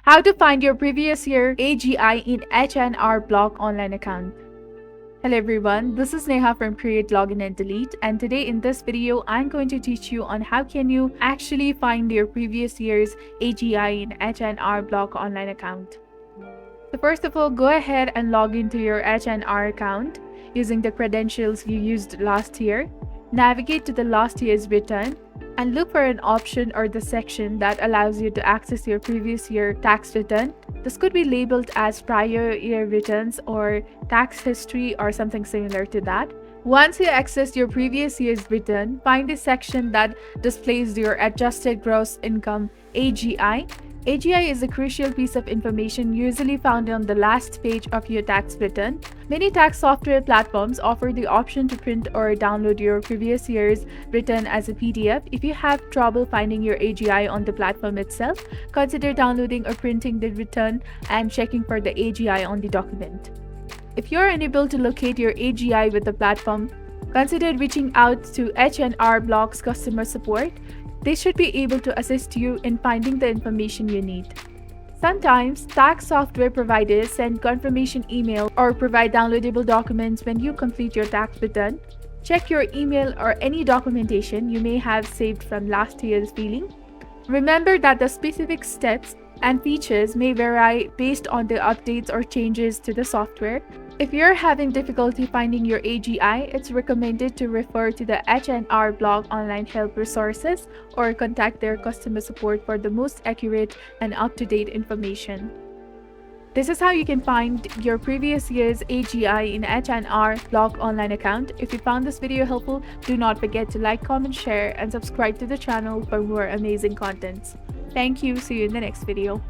How to find your previous year AGI in H&R Block Online account. Hello everyone, this is Neha from Create, Login and Delete, and today in this video I'm going to teach you on how can you actually find your previous year's AGI in H&R Block Online account. So first of all, go ahead and log into your H&R account using the credentials you used last year. Navigate to the last year's return and look for an option or the section that allows you to access your previous year tax return. This could be labeled as prior year returns or tax history or something similar to that. Once you access your previous year's return, find the section that displays your adjusted gross income AGI. AGI is a crucial piece of information usually found on the last page of your tax return. Many tax software platforms offer the option to print or download your previous year's return as a PDF. If you have trouble finding your AGI on the platform itself, consider downloading or printing the return and checking for the AGI on the document. If you are unable to locate your AGI with the platform, consider reaching out to H&R Block's customer support. They should be able to assist you in finding the information you need. Sometimes, tax software providers send confirmation email or provide downloadable documents when you complete your tax return. Check your email or any documentation you may have saved from last year's filing. Remember that the specific steps and features may vary based on the updates or changes to the software. If you're having difficulty finding your AGI, it's recommended to refer to the H&R Block Online help resources or contact their customer support for the most accurate and up-to-date information. This is how you can find your previous year's AGI in H&R Block Online account. If you found this video helpful, do not forget to like, comment, share, and subscribe to the channel for more amazing contents. Thank you. See you in the next video.